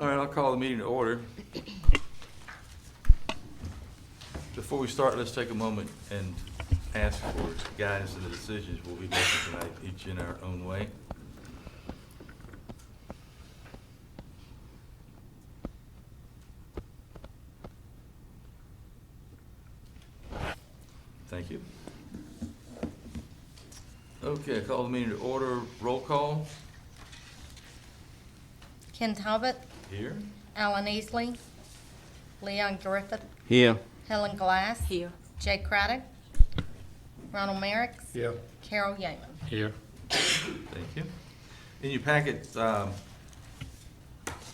All right, I'll call the meeting to order. Before we start, let's take a moment and ask for guidance in the decisions we'll be making tonight, each in our own way. Thank you. Okay, I call the meeting to order. Roll call. Ken Talbot, Here. Alan Easley, Leon Griffith, Here. Helen Glass. Here. Jay Craddock, Ronald Merricks. Here. Carol Yeaman. Here. Thank you. In your packet,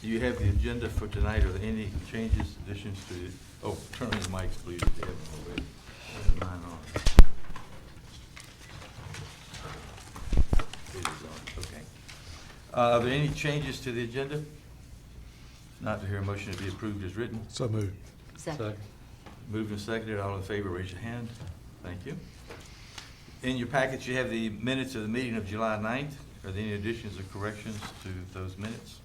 you have the agenda for tonight. Are there any changes, additions to it? Oh, turn on the mics, please, if you haven't already. Mine on. It is on, okay. Are there any changes to the agenda? Not to hear a motion to be approved as written. So moved. Second. Moved and seconded. All in favor, raise your hand. Thank you. In your packets, you have the minutes of the meeting of July 9th. Are there any additions or corrections to those minutes?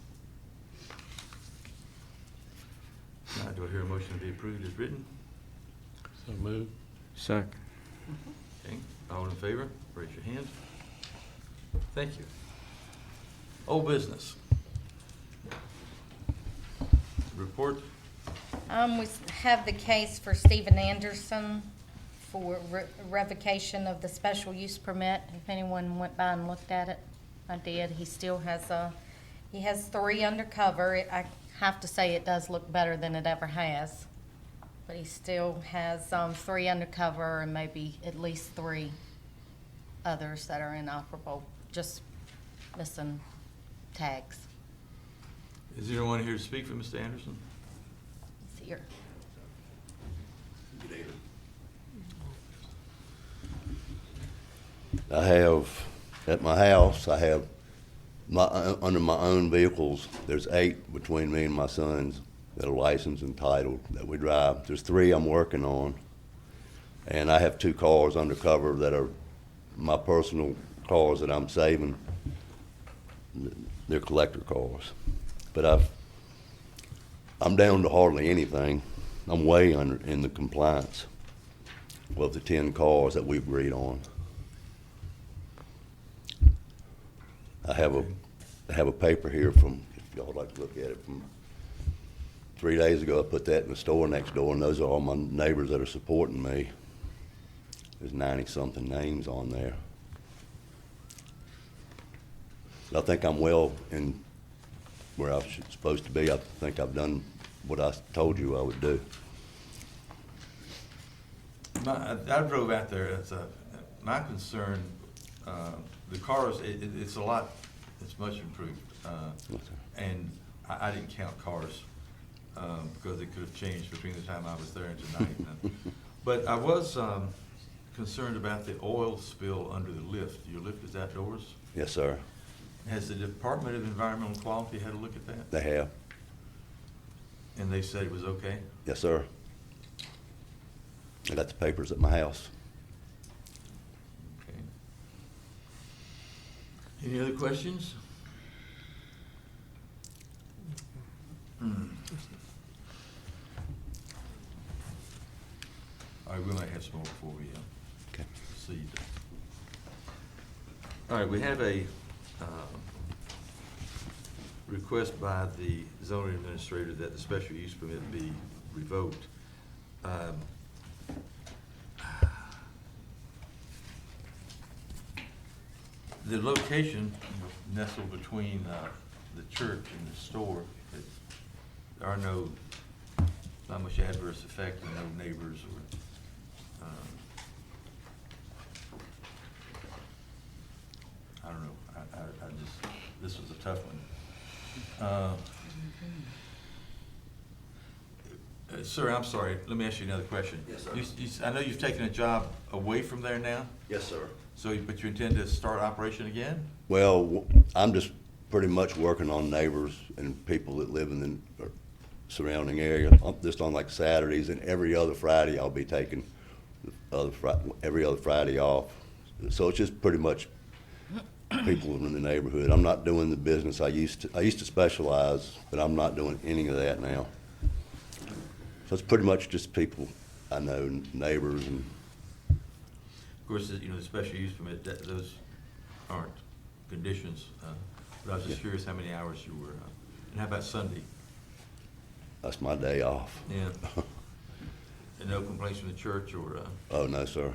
Now, do I hear a motion to be approved as written? So moved. Second. Okay. All in favor, raise your hand. Thank you. Old business. Report. We have the case for Stephen Anderson for revocation of the special use permit. If anyone went by and looked at it, I did. He still has he has 3 undercover. I have to say it does look better than it ever has. But he still has 3 undercover and maybe at least 3 others that are inoperable, just missing tags. Is there anyone here to speak for Mr. Anderson? He's here. I have, at my house, I have under my own vehicles, there's 8 between me and my sons that are licensed and titled that we drive. There's 3 I'm working on. And I have 2 cars undercover that are my personal cars that I'm saving. They're collector cars. But I'm down to hardly anything. I'm way under in the compliance with the 10 cars that we've agreed on. I have a paper here from, if y'all would like to look at it, from 3 days ago. I put that in the store next door, and those are all my neighbors that are supporting me. There's 90-something names on there. I think I'm well in where I'm supposed to be. I think I've done what I told you I would do. I drove out there. My concern, the cars, it's a lot, it's much improved. And I didn't count cars because it could have changed between the time I was there and tonight. But I was concerned about the oil spill under the lift. Your lift is outdoors? Yes, sir. Has the Department of Environmental Quality had a look at that? They have. And they said it was okay? Yes, sir. I got the papers at my house. Okay. Any other questions? All right, we might have some more before we Okay. proceed. All right, we have a request by the zoning administrator that the special use permit be revoked. The location nestled between the church and the store, there are not much adverse effect, and no neighbors or I don't know. I just, this was a tough one. Sir, I'm sorry. Let me ask you another question. Yes, sir. I know you've taken a job away from there now, Yes, sir. so, but you intend to start operation again? Well, I'm just pretty much working on neighbors and people that live in the surrounding area. Just on like Saturdays, and every other Friday I'll be taking every other Friday off. So it's just pretty much people in the neighborhood. I'm not doing the business I used to specialize, but I'm not doing any of that now. So it's pretty much just people I know, neighbors, and Of course, you know, the special use permit, those aren't conditions, but I was just Yeah. curious how many hours you were, and how about Sunday? that's my day off. Yeah. And no complaints from the church or, Oh, no, sir.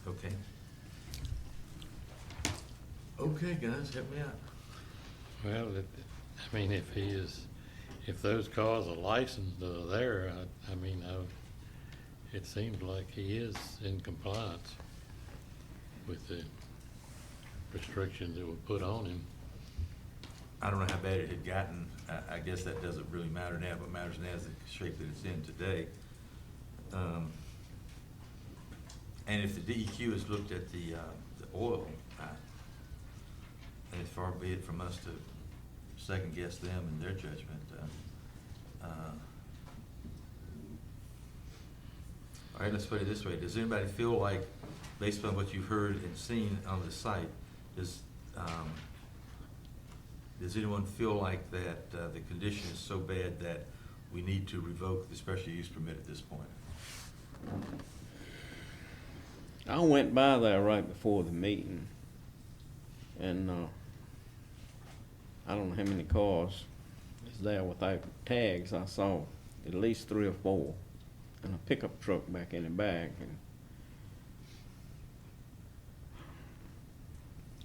okay. Okay, guys, help me out. Well, I mean, if those cars are licensed there, I mean, it seems like he is in compliance with the restrictions that were put on him. I don't know how bad it had gotten. I guess that doesn't really matter now. What matters now is the shape that it's in today. And if the DEQ has looked at the oil, and it's far be it from us to second guess them and their judgment. All right, let's put it this way. Does anybody feel like, based on what you've heard and seen on the site, does anyone feel like that the condition is so bad that we need to revoke the special use permit at this point? I went by there right before the meeting, and I don't know how many cars is there without tags. I saw at least 3 or 4, and a pickup truck back in the back. And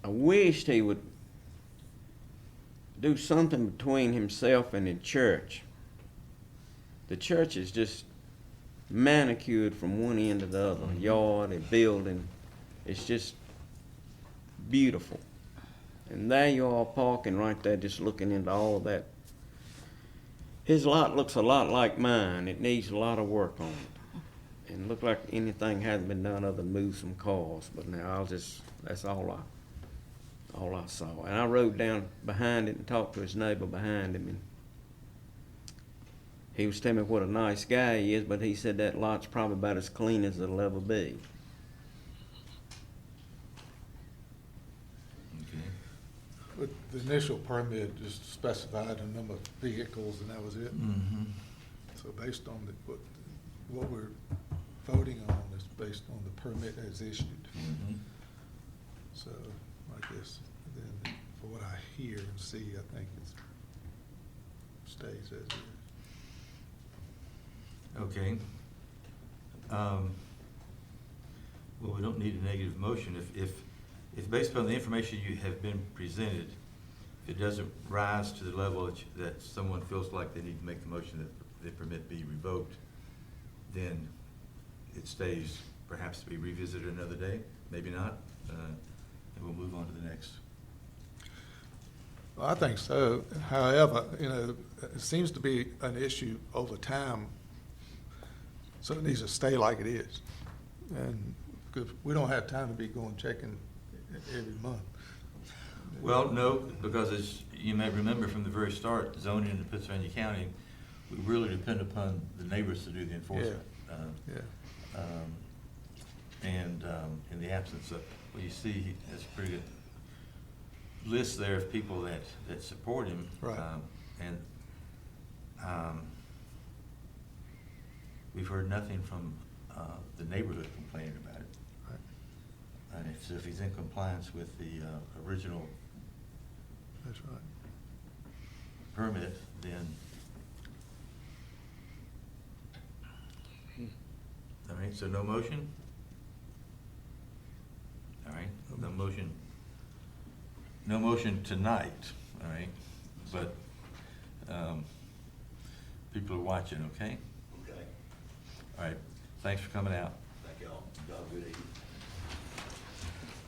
I wished he would do something between himself and the church. The church is just manicured from one end to the other. Yard, a building, it's just beautiful. And there you are parking right there, just looking into all that. His lot looks a lot like mine. It needs a lot of work on it. And look like anything hasn't been done other than move some cars. But now that's all I saw. And I rode down behind it and talked to his neighbor behind him, and he was telling me what a nice guy he is, but he said that lot's probably about as clean as it'll ever be. Okay. But the initial permit just specified a number of vehicles, and that was it. Mm-hmm. So based on what we're voting on is based on the permit as issued. Mm-hmm. So I guess then, for what I hear and see, I think it stays as is. Okay. Well, we don't need a negative motion. If based upon the information you have been presented, if it doesn't rise to the level that someone feels like they need to make the motion that the permit be revoked, then it stays, perhaps to be revisited another day, maybe not, and we'll move on to the next. Well, I think so. However, it seems to be an issue over time, so it needs to stay like it is. And because we don't have time to be going checking every month. Well, no, because as you may remember from the very start, zoning in Pittsylvania County, we really depend upon the neighbors to do the enforcement. Yeah. And in the absence of, well, you see, there's a pretty good list there of people that support him. Right. We've heard nothing from the neighborhood complaining about it. Right. And if he's in compliance with the original That's right. permit, then. All right, so no motion? All right, no motion. No motion tonight, all right? But people are watching, okay? Okay. All right, thanks for coming out. Thank y'all. Y'all have a good evening.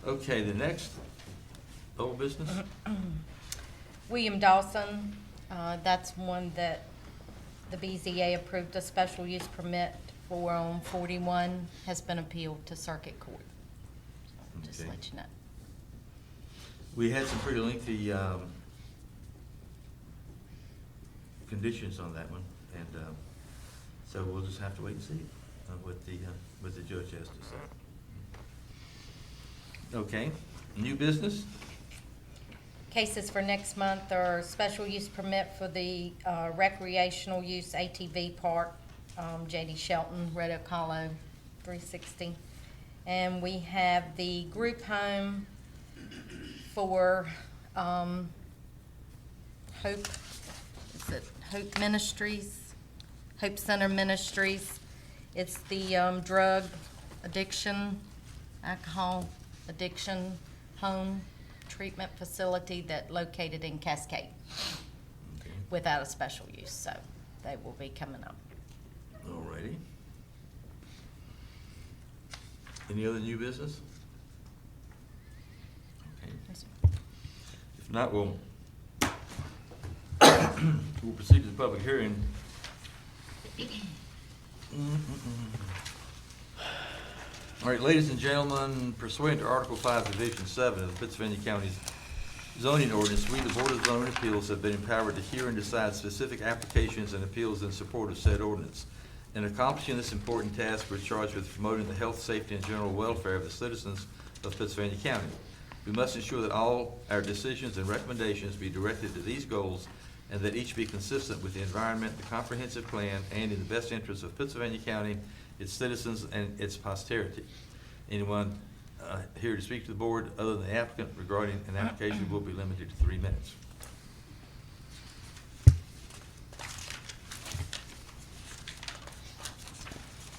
Okay, the next old business? William Dawson, that's one that the BZA approved a special use permit for on 41, has been appealed to circuit court. So just Okay. let you know. We had some pretty lengthy conditions on that one, and so we'll just have to wait and see what the judge has to say. Okay, new business? Cases for next month are special use permit for the recreational use ATV park, J.D. Shelton, Red Oak Hollow, 360. And we have the group home for Hope, is it Hope Ministries? Hope Center Ministries. It's the drug addiction, alcohol addiction home treatment facility that located in Cascade Okay. without a special use, so they will be coming up. All righty. Any other new business? Okay. If not, we'll proceed to the public hearing. All right, ladies and gentlemen, pursuant to Article 5, Division 7 of the Pittsylvania County's zoning ordinance, we, the Board of Zoning Appeals, have been empowered to hear and decide specific applications and appeals in support of said ordinance. In accomplishing this important task, we're charged with promoting the health, safety, and general welfare of the citizens of Pittsylvania County. We must ensure that all our decisions and recommendations be directed to these goals and that each be consistent with the environment, the comprehensive plan, and in the best interest of Pittsylvania County, its citizens, and its posterity. Anyone here to speak to the board other than the applicant regarding an application will be limited to 3 minutes.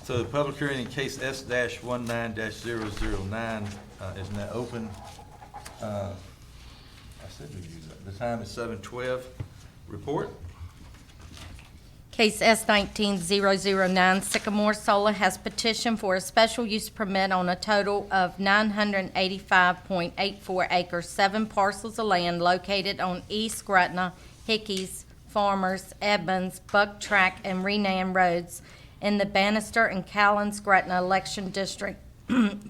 So the public hearing in case S-19-09-009 is now open. I said we use that. The time is 7:12. Report. Case S-19-009, Sycamore Solar has petitioned for a special use permit on a total of 985.84 acres, 7 parcels of land located on East Gretna, Hickey's, Farmers, Edmonds, Buck Track, and Renan Roads in the Bannister and Callens Gretna election district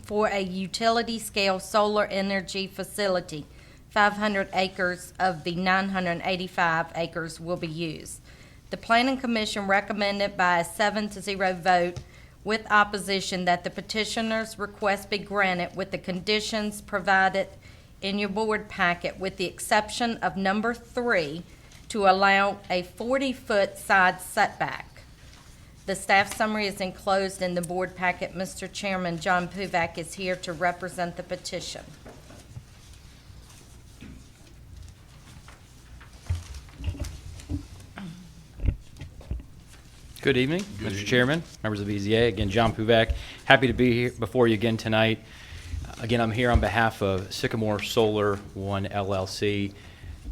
for a utility-scale solar energy facility. 500 acres of the 985 acres will be used. The Planning Commission recommended by a 7-0 vote with opposition that the petitioner's request be granted with the conditions provided in your board packet, with the exception of number 3, to allow a 40-foot side setback. The staff summary is enclosed in the board packet. Mr. Chairman, John Puvak is here to represent the petition. Good evening, Good Mr. evening. Chairman, members of BZA. Again, John Puvak. Happy to be here before you again tonight. Again, I'm here on behalf of Sycamore Solar One LLC.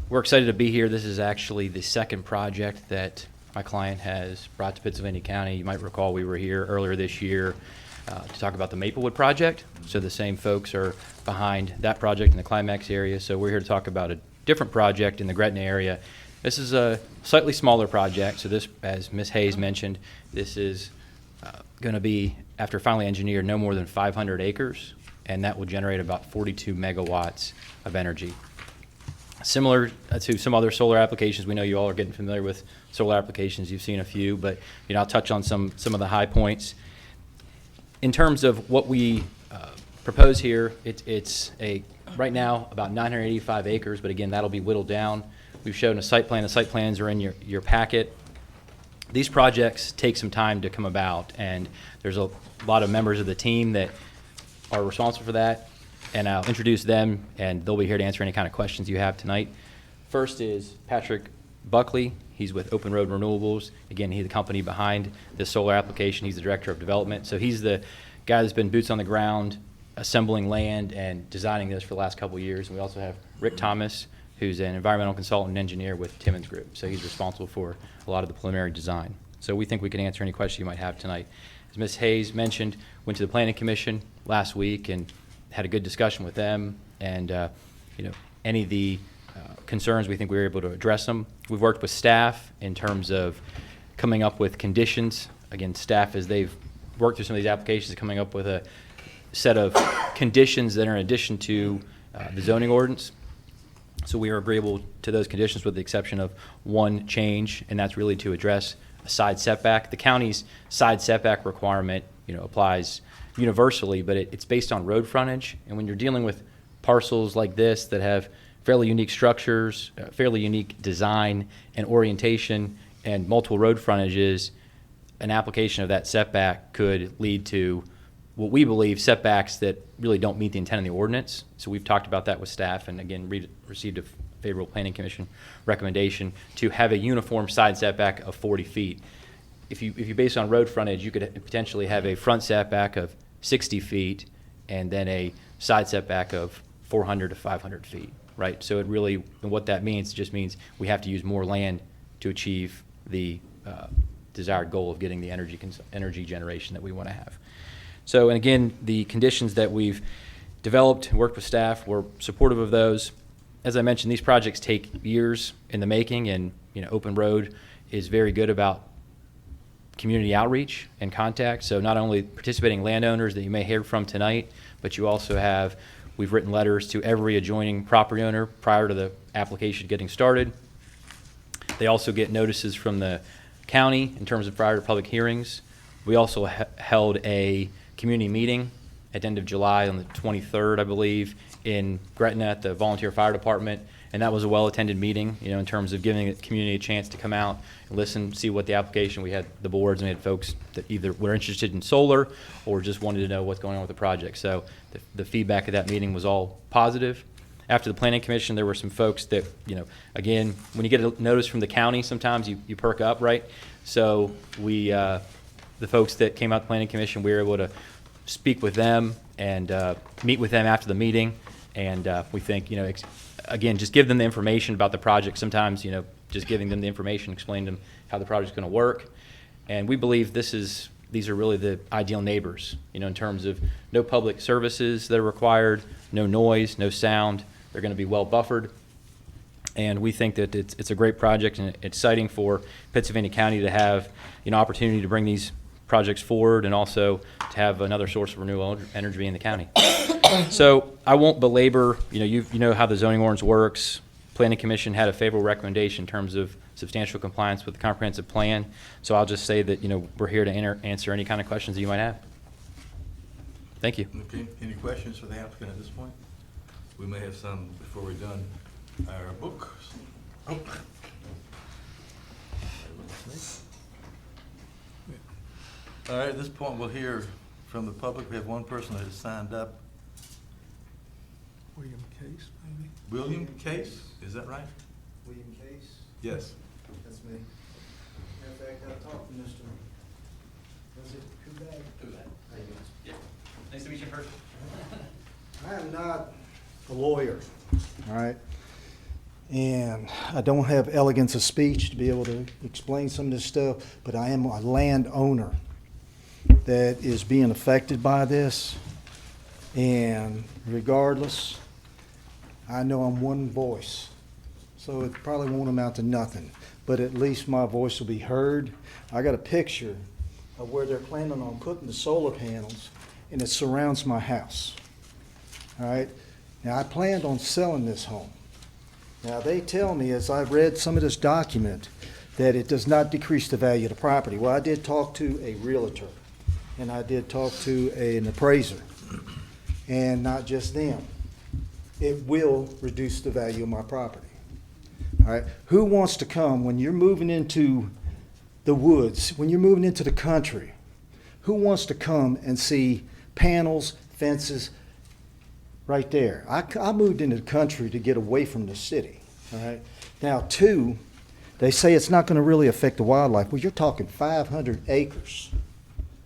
We're excited to be here. This is actually the second project that my client has brought to Pittsylvania County. You might recall we were here earlier this year to talk about the Maplewood project. So the same folks are behind that project in the Climax area. So we're here to talk about a different project in the Gretna area. This is a slightly smaller project. So this, as Ms. Hayes mentioned, this is going to be, after finally engineered, no more than 500 acres, and that will generate about 42 megawatts of energy. Similar to some other solar applications, we know you all are getting familiar with solar applications. You've seen a few, but I'll touch on some of the high points. In terms of what we propose here, it's right now about 985 acres, but again, that'll be whittled down. We've shown a site plan. The site plans are in your packet. These projects take some time to come about, and there's a lot of members of the team that are responsible for that, and I'll introduce them, and they'll be here to answer any kind of questions you have tonight. First is Patrick Buckley. He's with Open Road Renewables. Again, he's the company behind this solar application. He's the director of development. So he's the guy that's been boots on the ground, assembling land and designing this for the last couple of years. And we also have Rick Thomas, who's an environmental consultant and engineer with Timmons Group. So he's responsible for a lot of the preliminary design. So we think we can answer any questions you might have tonight. As Ms. Hayes mentioned, went to the Planning Commission last week and had a good discussion with them. And any of the concerns, we think we were able to address them. We've worked with staff in terms of coming up with conditions. Again, staff, as they've worked through some of these applications, coming up with a set of conditions that are in addition to the zoning ordinance. So we are agreeable to those conditions with the exception of one change, and that's really to address a side setback. The county's side setback requirement, applies universally, but it's based on road frontage. And when you're dealing with parcels like this that have fairly unique structures, fairly unique design and orientation, and multiple road frontages, an application of that setback could lead to what we believe setbacks that really don't meet the intent of the ordinance. So we've talked about that with staff, and again, received a favorable Planning Commission recommendation to have a uniform side setback of 40 feet. If you base it on road frontage, you could potentially have a front setback of 60 feet and then a side setback of 400 to 500 feet, right? So it really, and what that means, just means we have to use more land to achieve the desired goal of getting the energy generation that we want to have. So, and again, the conditions that we've developed, worked with staff, we're supportive of those. As I mentioned, these projects take years in the making, and Open Road is very good about community outreach and contact. So not only participating landowners that you may hear from tonight, but you also have, we've written letters to every adjoining property owner prior to the application getting started. They also get notices from the county in terms of prior to public hearings. We also held a community meeting at the end of July on the 23rd, I believe, in Gretna at the Volunteer Fire Department. And that was a well-attended meeting, in terms of giving the community a chance to come out and listen, see what the application, we had the boards, and we had folks that either were interested in solar or just wanted to know what's going on with the project. So the feedback at that meeting was all positive. After the Planning Commission, there were some folks that, again, when you get a notice from the county, sometimes you perk up, right? So the folks that came out the Planning Commission, we were able to speak with them and meet with them after the meeting. And we think, again, just give them the information about the project. Sometimes, just giving them the information, explain to them how the project's going to work. And we believe these are really the ideal neighbors, in terms of no public services that are required, no noise, no sound. They're going to be well buffered. And we think that it's a great project, and it's exciting for Pittsylvania County to have an opportunity to bring these projects forward, and also to have another source of renewable energy in the county. So I won't belabor, you know how the zoning ordinance works. Planning Commission had a favorable recommendation in terms of substantial compliance with the comprehensive plan. So I'll just say that, we're here to answer any kind of questions that you might have. Thank you. Okay, any questions for the applicant at this point? We may have some before we're done our book. Oh. All right, at this point, we'll hear from the public. We have one person that has signed up. William Case, maybe? William Case, is that right? William Case? Yes. That's me. Matter of fact, I talked to Mr. Was it Kubak? Kubak. How you doing? Yeah. Nice to meet you in person. I am not a lawyer, all right? And I don't have elegance of speech to be able to explain some of this stuff, but I am a landowner that is being affected by this. And regardless, I know I'm one voice, so it probably won't amount to nothing, but at least my voice will be heard. I got a picture of where they're planning on putting the solar panels, and it surrounds my house. All right? Now, I planned on selling this home. Now, they tell me, as I've read some of this document, that it does not decrease the value of the property. Well, I did talk to a realtor, and I did talk to an appraiser, and not just them. It will reduce the value of my property. All right? Who wants to come when you're moving into the woods, when you're moving into the country? Who wants to come and see panels, fences, right there? I moved into the country to get away from the city. All right. Now, two, they say it's not going to really affect the wildlife. Well, you're talking 500 acres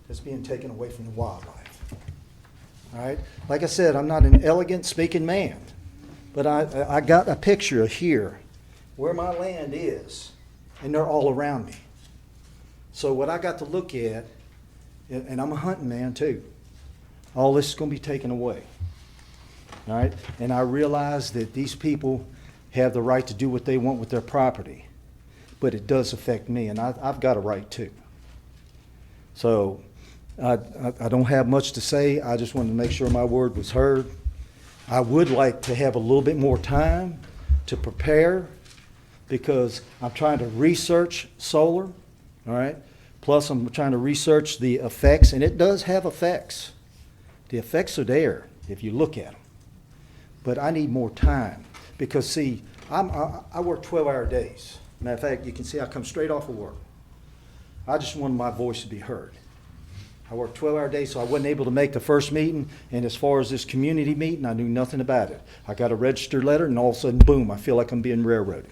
that's being taken away from the wildlife. All right. Like I said, I'm not an elegant speaking man, but I got a picture of here where my land is, and they're all around me. So what I got to look at, and I'm a hunting man too, all this is going to be taken away. All right? And I realize that these people have the right to do what they want with their property, but it does affect me, and I've got a right too. So I don't have much to say. I just wanted to make sure my word was heard. I would like to have a little bit more time to prepare, because I'm trying to research solar, all right? Plus I'm trying to research the effects, and it does have effects. The effects are there if you look at them. But I need more time because, see, I work 12-hour days. Matter of fact, you can see I come straight off of work. I just wanted my voice to be heard. I worked 12-hour days, so I wasn't able to make the first meeting. And as far as this community meeting, I knew nothing about it. I got a registered letter, and all of a sudden, boom, I feel like I'm being railroaded.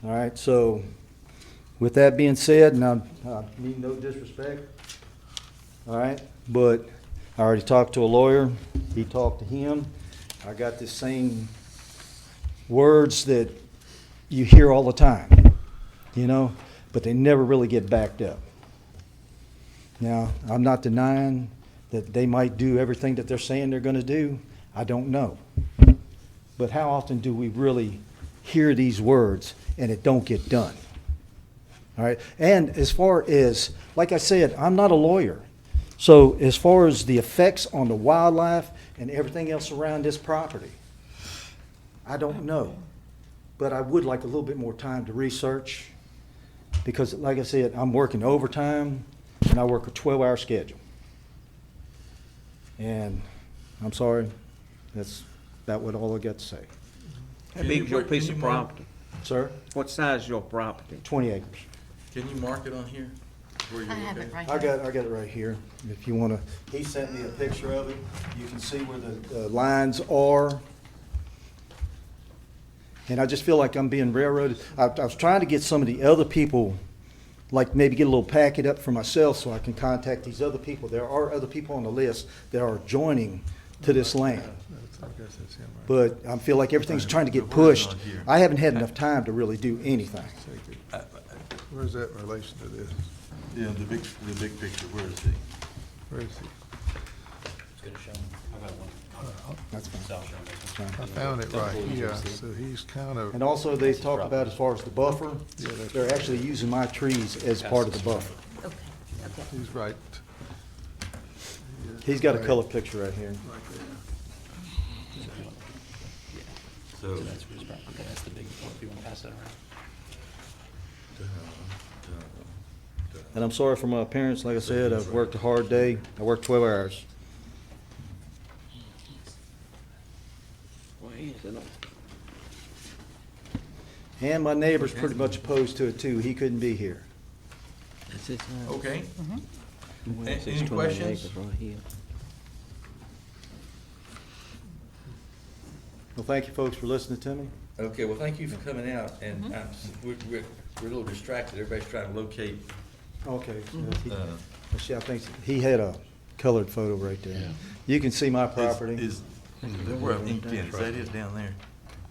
All right, so with that being said, and I mean no disrespect, all right, but I already talked to a lawyer. He talked to him. I got the same words that you hear all the time, you know, but they never really get backed up. Now, I'm not denying that they might do everything that they're saying they're going to do. I don't know. But how often do we really hear these words and it don't get done? All right. And as far as, like I said, I'm not a lawyer. So as far as the effects on the wildlife and everything else around this property, I don't know. But I would like a little bit more time to research because, like I said, I'm working overtime and I work a 12-hour schedule. And I'm sorry, that's about what all I got to say. How big is your piece of property? Sir, What size is your property? 20 acres. Can you mark it on here? Where I you're have it located? right I here. got it right here. If you want to, he sent me a picture of it. You can see where the lines are. And I just feel like I'm being railroaded. I was trying to get some of the other people, like maybe get a little packet up for myself so I can contact these other people. There are other people on the list that are joining to this land. I guess that's him right But I feel like everything's trying to get pushed. I haven't had enough time to really do anything. there. Where's that in relation to this? Yeah, the big picture, where is he? Where is he? It's gonna show him. I got one. That's fine. So I'll show him this one. I found it right here, so he's kind of, And also, they talked about as far as the buffer, they're actually using my trees as part of the buffer. Okay, okay. he's right. He's got a color picture right here. Right there. So, So that's his property. That's the big one, if you want to pass that around. And I'm sorry for my appearance, like I said, I've worked a hard day, I worked 12 hours. Where is it? And my neighbor's pretty much opposed to it too, he couldn't be here. That's his house. okay. Where is Any this 20 questions? acres right here? Well, thank you folks for listening to me. Okay, well, thank you for coming out, and we're a little distracted, everybody's trying to locate, Okay. uh, I think he had a colored photo right there. Yeah. You can see my property. is, where I'm inked in, is that it down there?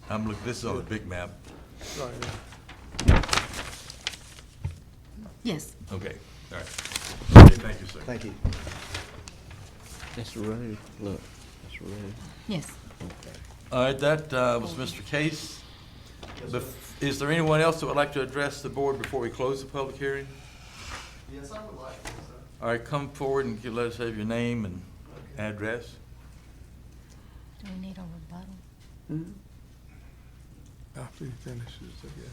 I'm looking, this is on a big map, Right there. Yes. okay, all right. Okay, thank you, sir. Thank you. That's the road, look, that's the road. Yes. All right, that was Mr. Case. Is there anyone else that would like to address the board before we close the public hearing? Yes, I would like to, sir. All right, come forward and let us have your name and address. Do we need a rebuttal? Mm-hmm. After he finishes, I guess.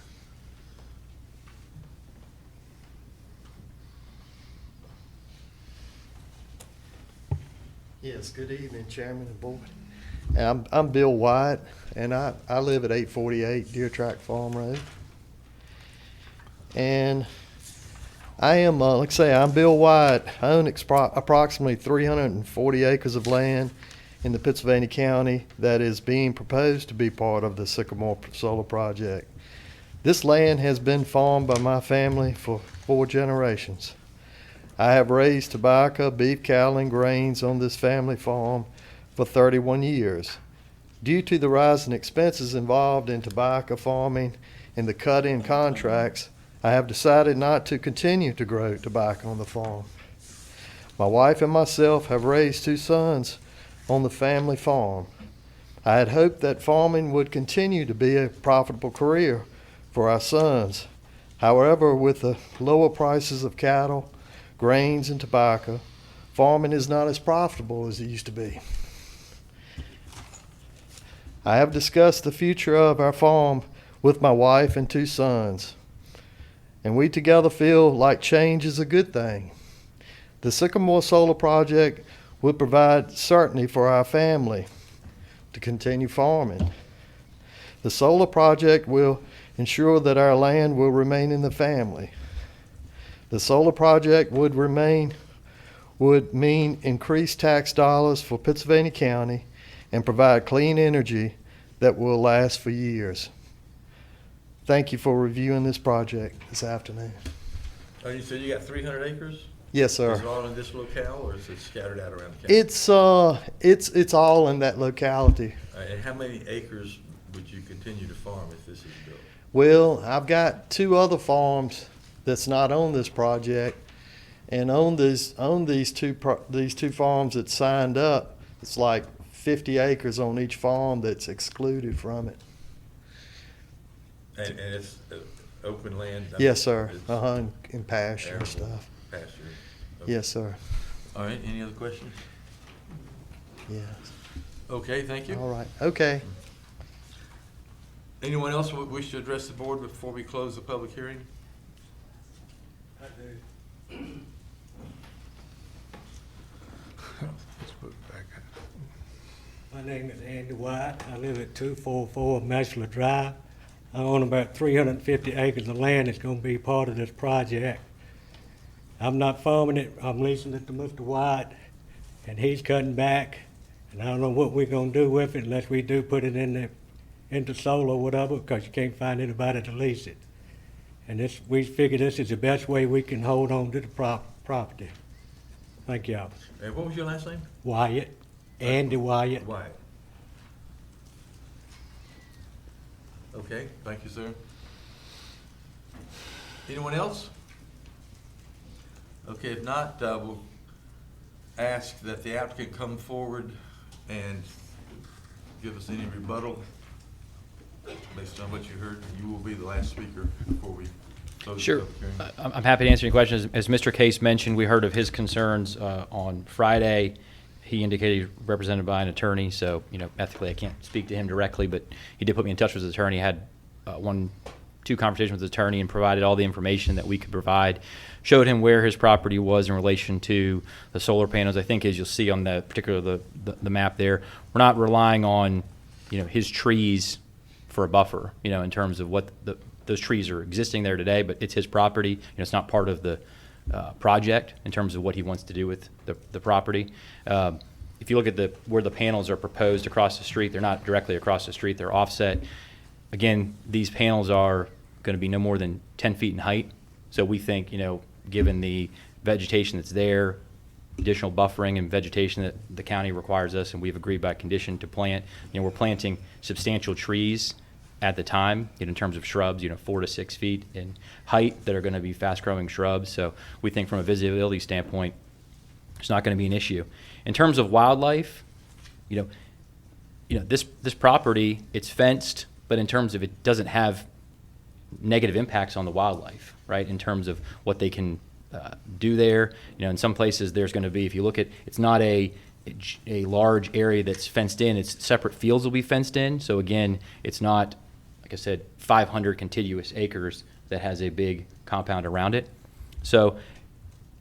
Yes, good evening, Chairman and Board. I'm Bill White, and I live at 848 Deer Track Farm Road. And I am, like I say, I'm Bill White. I own approximately 340 acres of land in the Pittsylvania County that is being proposed to be part of the Sycamore Solar Project. This land has been farmed by my family for 4 generations. I have raised tobacco, beef, cattle, and grains on this family farm for 31 years. Due to the rising expenses involved in tobacco farming and the cut-in contracts, I have decided not to continue to grow tobacco on the farm. My wife and myself have raised 2 sons on the family farm. I had hoped that farming would continue to be a profitable career for our sons. However, with the lower prices of cattle, grains, and tobacco, farming is not as profitable as it used to be. I have discussed the future of our farm with my wife and 2 sons, and we together feel like change is a good thing. The Sycamore Solar Project would provide certainty for our family to continue farming. The solar project will ensure that our land will remain in the family. The solar project would mean increased tax dollars for Pittsylvania County and provide clean energy that will last for years. Thank you for reviewing this project this afternoon. Oh, you said you got 300 acres? Yes, Is sir. it all in this locale, or is it scattered out around the county? It's all in that locality. And how many acres would you continue to farm if this is built? Well, I've got 2 other farms that's not on this project, and on these two farms that signed up, it's like 50 acres on each farm that's excluded from it. And it's open land? I mean, Yes, sir. it's In pasture and arable stuff. Pasture. Okay. Yes, sir. All right, any other questions? Yes. Okay, thank you. All right. Okay. Anyone else wish to address the board before we close the public hearing? Let's put it back. My name is Andy White. I live at 244 Meshler Drive. I own about 350 acres of land that's going to be part of this project. I'm not farming it. I'm leasing it to Mr. White, and he's cutting back. And I don't know what we're going to do with it unless we do put it into solar or whatever, because you can't find anybody to lease it. And we figure this is the best way we can hold on to the property. Thank y'all. And what was your last name? Wyatt, Andy Wyatt. Wyatt. Okay, thank you, sir. Anyone else? Okay, if not, we'll ask that the applicant come forward and give us any rebuttal based on what you heard. You will be the last speaker before we close the Sure. public hearing. I'm happy to answer any questions. As Mr. Case mentioned, we heard of his concerns on Friday. He indicated he's represented by an attorney, so, ethically I can't speak to him directly, but he did put me in touch with his attorney. I had 1-2 conversations with his attorney and provided all the information that we could provide. Showed him where his property was in relation to the solar panels. I think, as you'll see on the map there, we're not relying on, his trees for a buffer, in terms of what those trees are existing there today, but it's his property. It's not part of the project in terms of what he wants to do with the property. If you look at where the panels are proposed across the street, they're not directly across the street, they're offset. Again, these panels are going to be no more than 10 feet in height. So we think, given the vegetation that's there, additional buffering and vegetation that the county requires us, and we've agreed by condition to plant, we're planting substantial trees at the time, in terms of shrubs, 4 to 6 feet in height that are going to be fast-growing shrubs. So we think from a visibility standpoint, it's not going to be an issue. In terms of wildlife, this property, it's fenced, but in terms of it doesn't have negative impacts on the wildlife, right? In terms of what they can do there. In some places there's going to be, if you look at, it's not a large area that's fenced in, it's separate fields will be fenced in. So again, it's not, like I said, 500 contiguous acres that has a big compound around it. So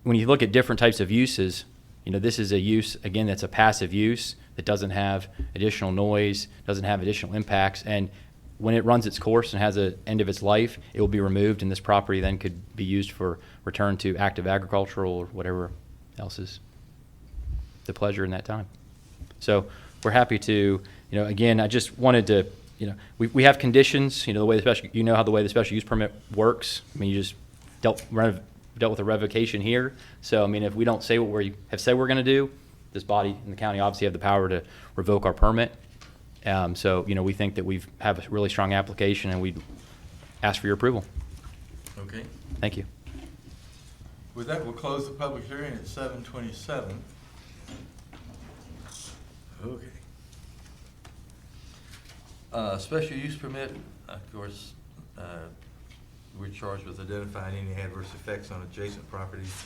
when you look at different types of uses, this is a use, again, that's a passive use that doesn't have additional noise, doesn't have additional impacts, and when it runs its course and has an end of its life, it will be removed, and this property then could be used for return to active agricultural or whatever else is the pleasure in that time. So we're happy to, again, I just wanted to, we have conditions, the way how the way the special use permit works. I mean, you just dealt with a revocation here. So, if we don't say what we have said we're going to do, this body and the county obviously have the power to revoke our permit. So, we think that we have a really strong application, and we ask for your approval. Okay. Thank you. With that, we'll close the public hearing at 7:27. Okay. Special use permit, of course, we're charged with identifying any adverse effects on adjacent properties,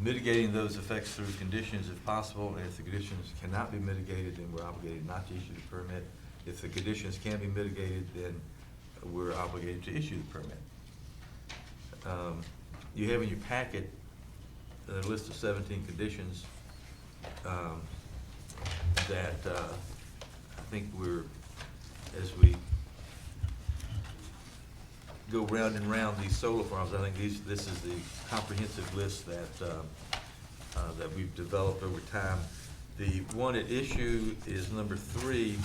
mitigating those effects through conditions if possible, and if the conditions cannot be mitigated, then we're obligated not to issue the permit. If the conditions can be mitigated, then we're obligated to issue the permit. You have in your packet a list of 17 conditions. that I think as we go round and round these solar farms, I think this is the comprehensive list that we've developed over time. The one at issue is number 3,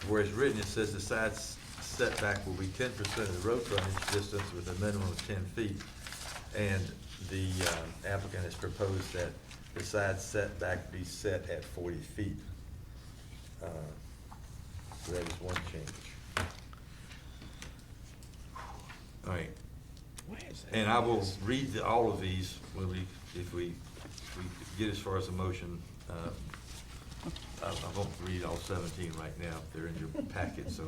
where it's written, it says the side setback will be 10% of the road frontage distance with a minimum of 10 feet. And the applicant has proposed that the side setback be set at 40 feet. So that is one change. All right. And I will read all of these when if we get as far as a motion. I won't read all 17 right now. They're in your packet. So,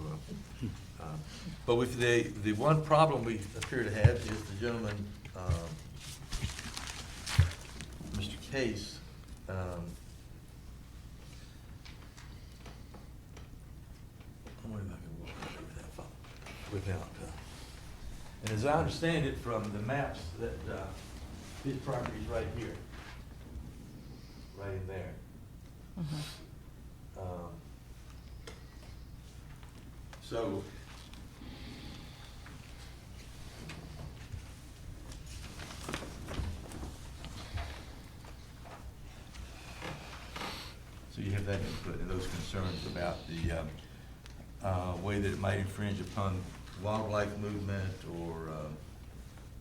but with the one problem we appear to have is the gentleman, Mr. Case. I wonder if I can walk over that phone without. And as I understand it from the maps, that his property is right here, right in there. So you have that input and those concerns about the way that it might infringe upon wildlife movement or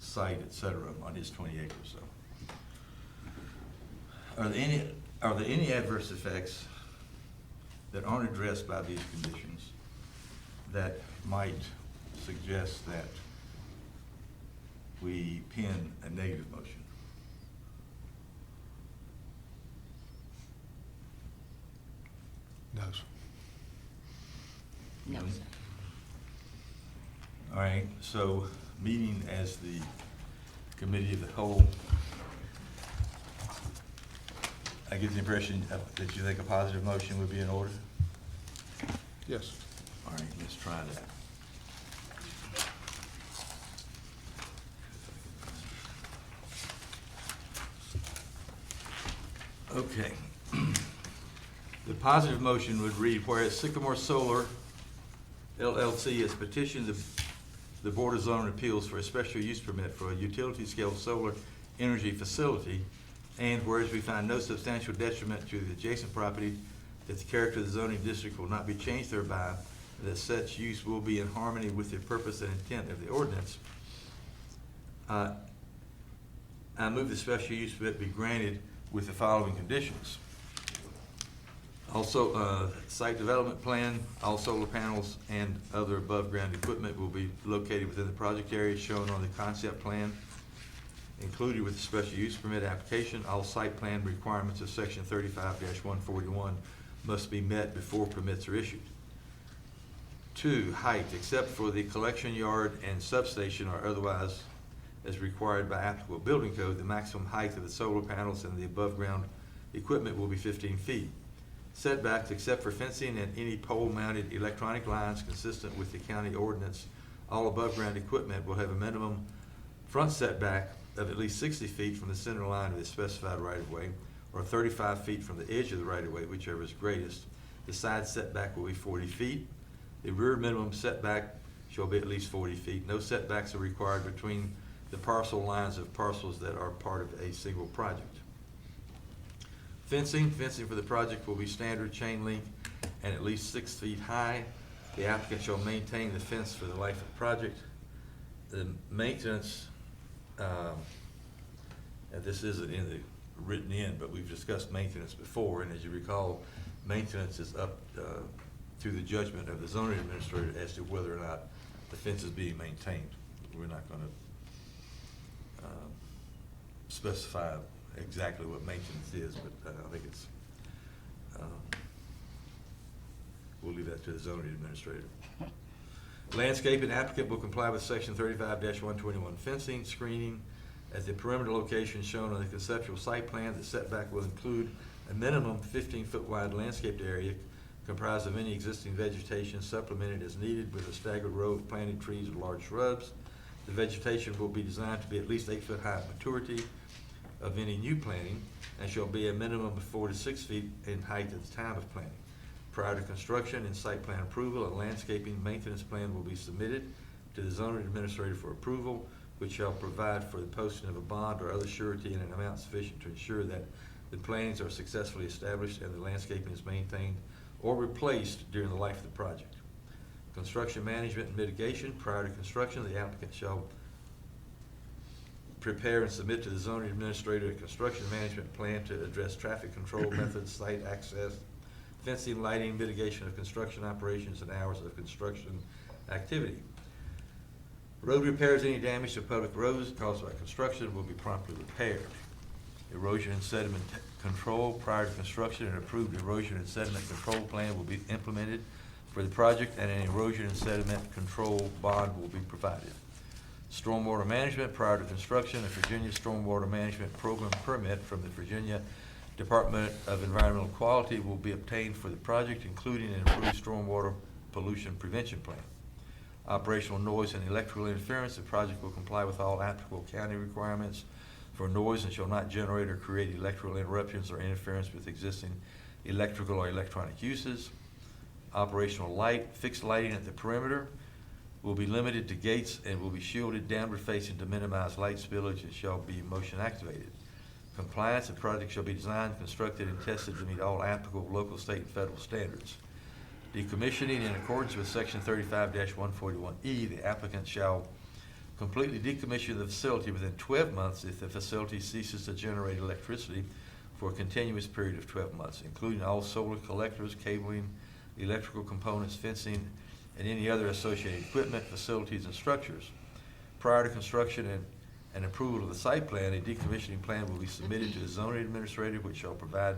site, et cetera, on his 20 acres. So, are there any adverse effects that aren't addressed by these conditions that might suggest that we pin a negative motion? No, sir. No, sir. All right, so meeting as the committee of the whole, I get the impression that you think a positive motion would be in order? Yes. All right, let's try that. Okay. The positive motion would read, whereas Sycamore Solar LLC has petitioned the Board of Zoning Appeals for a special use permit for a utility-scale solar energy facility, and whereas we find no substantial detriment to the adjacent property, that the character of the zoning district will not be changed thereby, that such use will be in harmony with the purpose and intent of the ordinance, I move the special use permit be granted with the following conditions. Also, site development plan, all solar panels and other above-ground equipment will be located within the project area shown on the concept plan. Included with the special use permit application, all site plan requirements of section 35-141 must be met before permits are issued. 2, height, except for the collection yard and substation or otherwise as required by applicable building code, the maximum height of the solar panels and the above-ground equipment will be 15 feet. Setbacks, except for fencing and any pole-mounted electronic lines consistent with the county ordinance, all above-ground equipment will have a minimum front setback of at least 60 feet from the center line of the specified right-of-way, or 35 feet from the edge of the right-of-way, whichever is greatest. The side setback will be 40 feet. The rear minimum setback shall be at least 40 feet. No setbacks are required between the parcel lines of parcels that are part of a single project. Fencing for the project will be standard chain link and at least 6 feet high. The applicant shall maintain the fence for the life of the project. The maintenance, and this isn't in the written in, but we've discussed maintenance before, and as you recall, maintenance is up to the judgment of the zoning administrator as to whether or not the fence is being maintained. We're not going to specify exactly what maintenance is, but I think it's, we'll leave that to the zoning administrator. Landscaping, applicant will comply with section 35-121 fencing, screening at the perimeter location shown on the conceptual site plan. The setback will include a minimum 15-foot wide landscaped area comprised of any existing vegetation supplemented as needed with a staggered row of planted trees or large shrubs. The vegetation will be designed to be at least 8 foot high at maturity. of any new planting and shall be a minimum of 4 to 6 feet in height at the time of planting. Prior to construction and site plan approval, a landscaping maintenance plan will be submitted to the zoning administrator for approval, which shall provide for the posting of a bond or other surety in an amount sufficient to ensure that the plantings are successfully established and the landscaping is maintained or replaced during the life of the project. Construction management and mitigation. Prior to construction, the applicant shall prepare and submit to the zoning administrator a construction management plan to address traffic control methods, site access, fencing, lighting, mitigation of construction operations, and hours of construction activity. Road repairs. Any damage to public roads caused by construction will be promptly repaired. Erosion and sediment control. Prior to construction, an approved erosion and sediment control plan will be implemented for the project, and an erosion and sediment control bond will be provided. Stormwater management. Prior to construction, a Virginia Stormwater Management Program permit from the Virginia Department of Environmental Quality will be obtained for the project, including an improved stormwater pollution prevention plan. Operational noise and electrical interference. The project will comply with all applicable county requirements for noise and shall not generate or create electrical interruptions or interference with existing electrical or electronic uses. Operational light. Fixed lighting at the perimeter will be limited to gates and will be shielded downward facing to minimize light spillage and shall be motion activated. Compliance. The project shall be designed, constructed, and tested to meet all applicable local, state, and federal standards. Decommissioning. In accordance with section 35-141E, the applicant shall completely decommission the facility within 12 months if the facility ceases to generate electricity for a continuous period of 12 months, including all solar collectors, cabling, electrical components, fencing, and any other associated equipment, facilities, and structures. Prior to construction and approval of the site plan, a decommissioning plan will be submitted to the zoning administrator, which shall provide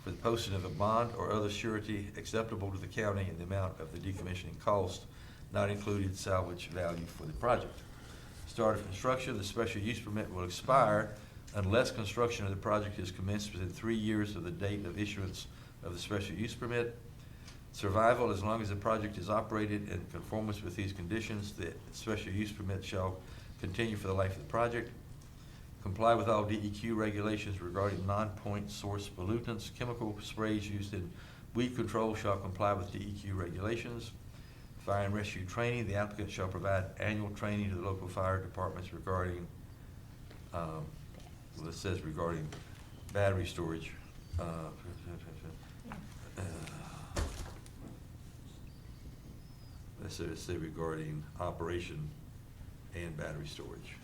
for the posting of a bond or other surety acceptable to the county in the amount of the decommissioning cost, not included salvage value for the project. Start of construction. The special use permit will expire unless construction of the project is commenced within 3 years of the date of issuance of the special use permit. Survival. As long as the project is operated in conformance with these conditions, the special use permit shall continue for the life of the project. Comply with all DEQ regulations regarding non-point source pollutants. Chemical sprays used in weed control shall comply with DEQ regulations. Fire and rescue training. The applicant shall provide annual training to the local fire departments regarding, well, it says regarding battery storage. Let's say regarding operation and battery storage.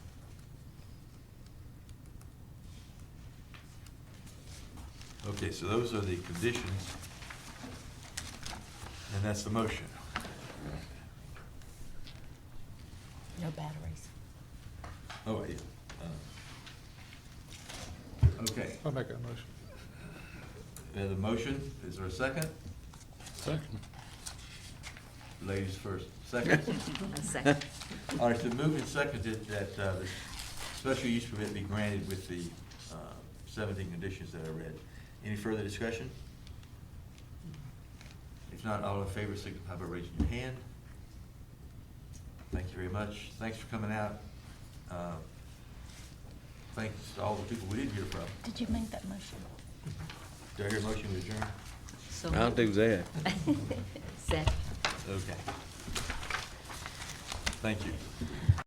Okay, so those are the conditions, and that's the motion. No batteries. Oh, yeah. Okay, I'll make that motion. we have the motion. Is there a second? Second. Ladies first. Second? A second. All right, so moved and seconded that the special use permit be granted with the 17 conditions that I read. Any further discussion? If not, all in favor signify by raising your hand. Thank you very much. Thanks for coming out. Thanks to all the people we didn't hear from. Did you make that motion? Do I hear a motion to adjourn? So I'll do that. Second. Okay. Thank you.